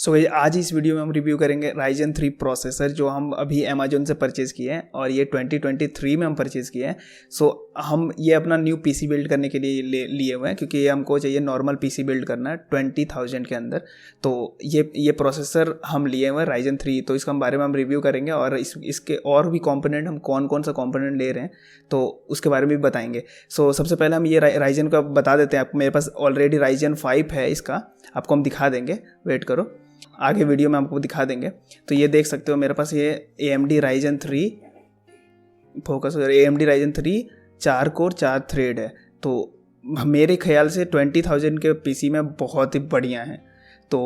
सो आज इस वीडियो में हम रिव्यू करेंगे राइजन 3 प्रोसेसर जो हम अभी अमेजोन से परचेज़ किए हैं और ये 2023 में हम परचेज़ किए हैं। सो हम ये अपना न्यू पीसी बिल्ड करने के लिए लिए हुए हैं क्योंकि ये हमको चाहिए नॉर्मल पीसी बिल्ड करना है 20,000 के अंदर। तो ये प्रोसेसर हम लिए हुए हैं राइजन 3, तो इसका बारे में हम रिव्यू करेंगे और इसके और भी कंपोनेंट, हम कौन कौन सा कंपोनेंट ले रहे हैं तो उसके बारे में भी बताएंगे। सो सबसे पहले हम ये राइजन का बता देते हैं आपको। मेरे पास ऑलरेडी राइजन 5 है, इसका आपको हम दिखा देंगे, वेट करो, आगे वीडियो में आपको दिखा देंगे। तो ये देख सकते हो मेरे पास ये AMD Ryzen 3 focus, AMD Ryzen 3 4 core 4 thread है। तो मेरे ख्याल से 20,000 के पीसी में बहुत ही बढ़िया है। तो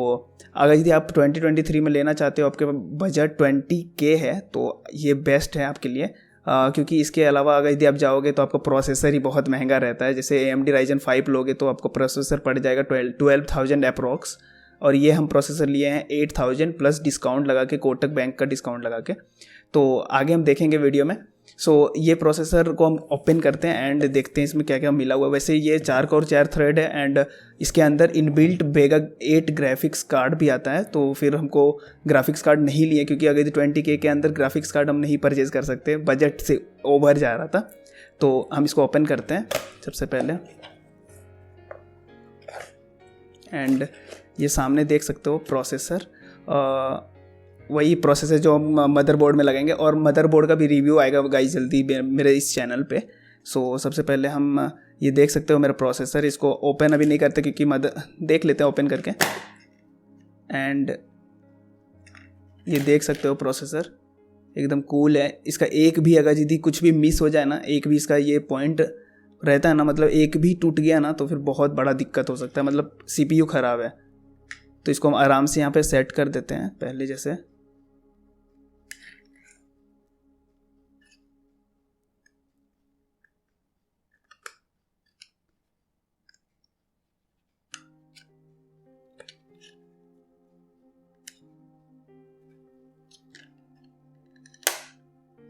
अगर यदि आप 2023 में लेना चाहते हो, आपके बजट 20K है, तो ये बेस्ट है आपके लिए। क्योंकि इसके अलावा अगर यदि आप जाओगे तो आपका प्रोसेसर ही बहुत महंगा रहता है। जैसे AMD राइजन 5 लोगे तो आपको प्रोसेसर पड़ जाएगा 12,000 अप्रॉक्स, और ये हम प्रोसेसर लिए हैं 8,000 प्लस डिस्काउंट लगा के, कोटक बैंक का डिस्काउंट लगा के। तो आगे हम देखेंगे वीडियो में। सो ये प्रोसेसर को हम ओपन करते हैं एंड देखते हैं इसमें क्या क्या मिला हुआ है। वैसे ये 4 कोर 4 थ्रेड है एंड इसके अंदर इनबिल्ट वेगा 8 ग्राफिक्स कार्ड भी आता है। तो फिर हमको ग्राफिक्स कार्ड नहीं लिए क्योंकि अगर 20K के अंदर ग्राफिक्स कार्ड हम नहीं परचेज़ कर सकते, बजट से ओवर जा रहा था। तो हम इसको ओपन करते हैं सबसे पहले एंड ये सामने देख सकते हो प्रोसेसर, वही प्रोसेसर जो हम मदरबोर्ड में लगाएंगे, और मदरबोर्ड का भी रिव्यू आएगा गाइस जल्दी मेरे इस चैनल पे। सो सबसे पहले हम ये देख सकते हो मेरा प्रोसेसर, इसको ओपन अभी नहीं करते क्योंकि देख लेते हैं ओपन करके। एंड ये देख सकते हो प्रोसेसर एकदम कूल है। इसका एक भी अगर यदि कुछ भी मिस हो जाए ना, एक भी इसका ये पॉइंट रहता है ना, मतलब एक भी टूट गया ना तो फिर बहुत बड़ा दिक्कत हो सकता है, मतलब CPU ख़राब है। तो इसको हम आराम से यहाँ पे सेट कर देते हैं पहले जैसे।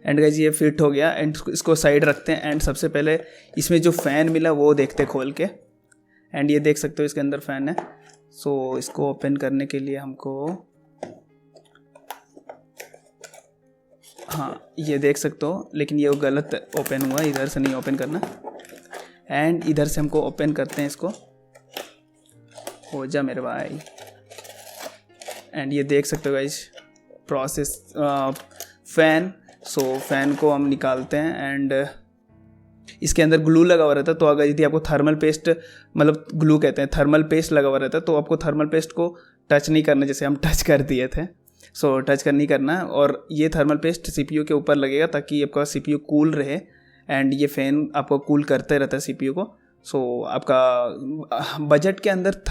एंड गाइस ये फिट हो गया एंड इसको साइड रखते हैं। एंड सबसे पहले इसमें जो फ़ैन मिला वो देखते खोल के। एंड ये देख सकते हो इसके अंदर फ़ैन है। सो इसको ओपन करने के लिए हमको, हाँ ये देख सकते हो, लेकिन ये गलत ओपन हुआ, इधर से नहीं ओपन करना। एंड इधर से हमको ओपन करते हैं इसको, हो जा मेरे भाई। एंड ये देख सकते हो गाइस प्रोसेस फ़ैन। सो फ़ैन को हम निकालते हैं एंड इसके अंदर ग्लू लगा हुआ रहता है। तो अगर यदि आपको थर्मल पेस्ट, मतलब ग्लू कहते हैं, थर्मल पेस्ट लगा हुआ रहता है, तो आपको थर्मल पेस्ट को टच नहीं करना, जैसे हम टच कर दिए थे। सो टच नहीं करना, और ये थर्मल पेस्ट CPU के ऊपर लगेगा ताकि आपका CPU कूल रहे। एंड ये फ़ैन आपको कूल करते रहता है CPU को। सो आपका बजट के अंदर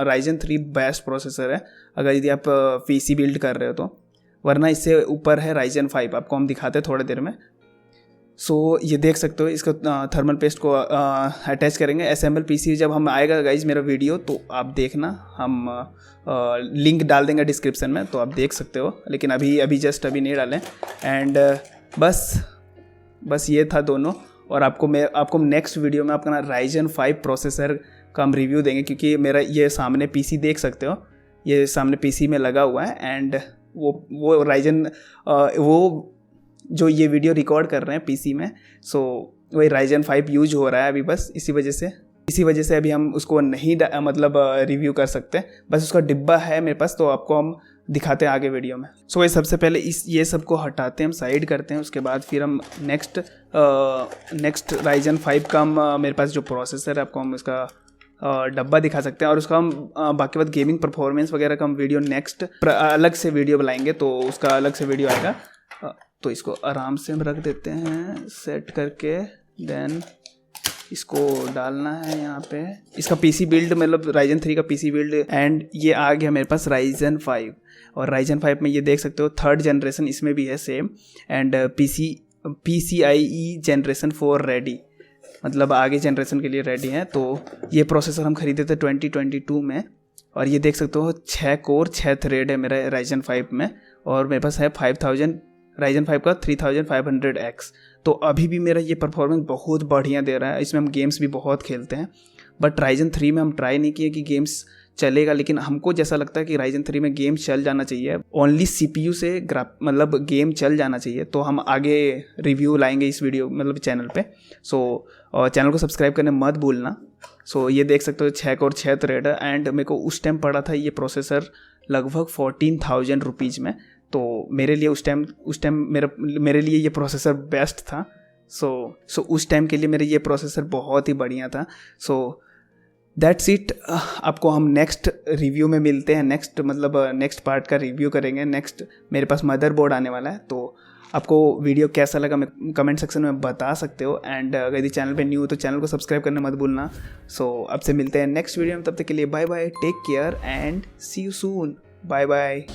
राइजन 3 बेस्ट प्रोसेसर है अगर यदि आप PC बिल्ड कर रहे हो तो, वरना इससे ऊपर है राइजन 5, आपको हम दिखाते हैं थोड़ी देर में। सो ये देख सकते हो इसको थर्मल पेस्ट को अटैच करेंगे। असेंबल पीसी जब हम आएगा गाइज मेरा वीडियो, तो आप देखना, हम लिंक डाल देंगे डिस्क्रिप्शन में, तो आप देख सकते हो। लेकिन अभी जस्ट नहीं डालें। एंड बस ये था दोनों। और आपको नेक्स्ट वीडियो में अपना राइजन 5 प्रोसेसर का हम रिव्यू देंगे, क्योंकि मेरा ये सामने पीसी देख सकते हो, ये सामने पीसी में लगा हुआ है। एंड वो राइजन वो जो ये वीडियो रिकॉर्ड कर रहे हैं पीसी में, सो वही राइजन 5 यूज हो रहा है अभी, बस इसी वजह से अभी हम उसको नहीं मतलब रिव्यू कर सकते। बस उसका डिब्बा है मेरे पास, तो आपको हम दिखाते हैं आगे वीडियो में। सो वही सबसे पहले ये सब को हटाते हैं, हम साइड करते हैं। उसके बाद फिर हम नेक्स्ट राइजन 5 का हम मेरे पास जो प्रोसेसर है, आपको हम इसका डब्बा दिखा सकते हैं। और उसका हम बाकी बात गेमिंग परफॉर्मेंस वगैरह का हम वीडियो नेक्स्ट अलग से वीडियो बनाएंगे, तो उसका अलग से वीडियो आएगा। तो इसको आराम से हम रख देते हैं सेट करके। देन इसको डालना है यहाँ पे, इसका पीसी बिल्ड, मतलब राइजन 3 का पीसी बिल्ड। एंड ये आ गया मेरे पास राइजन 5, और राइजन 5 में ये देख सकते हो 3rd जनरेशन इसमें भी है same. And PCIe generation 4 ready, मतलब आगे जनरेशन के लिए रेडी है। तो ये प्रोसेसर हम खरीदे थे 2022 में, और ये देख सकते हो 6 कोर 6 थ्रेड है मेरा राइजन 5 में, और मेरे पास है 5000 राइजन 5 का 3500X। तो अभी भी मेरा ये परफॉर्मेंस बहुत बढ़िया दे रहा है। इसमें हम गेम्स भी बहुत खेलते हैं, बट राइजन 3 में हम ट्राई नहीं किए कि गेम्स चलेगा, लेकिन हमको जैसा लगता है कि Ryzen 3 में गेम चल जाना चाहिए, ओनली CPU से मतलब गेम चल जाना चाहिए, तो हम आगे रिव्यू लाएंगे इस वीडियो मतलब चैनल पे। सो चैनल को सब्सक्राइब करने मत भूलना। सो ये देख सकते हो 6 कोर 6 थ्रेड है, एंड मेरे को उस टाइम पड़ा था ये प्रोसेसर लगभग 14,000 रुपीज़ में। तो मेरे लिए उस टाइम मेरे लिए ये प्रोसेसर बेस्ट था। सो उस टाइम के लिए मेरे ये प्रोसेसर बहुत ही बढ़िया था। So that's it. आपको हम नेक्स्ट रिव्यू में मिलते हैं, नेक्स्ट पार्ट का रिव्यू करेंगे। नेक्स्ट मेरे पास मदरबोर्ड आने वाला है, तो आपको वीडियो कैसा लगा मैं कमेंट सेक्शन में बता सकते हो। एंड अगर यदि चैनल पे न्यू हो तो चैनल को सब्सक्राइब करना मत भूलना। सो आपसे मिलते हैं नेक्स्ट वीडियो में, तब तक के लिए bye bye, take care and see you soon, bye bye.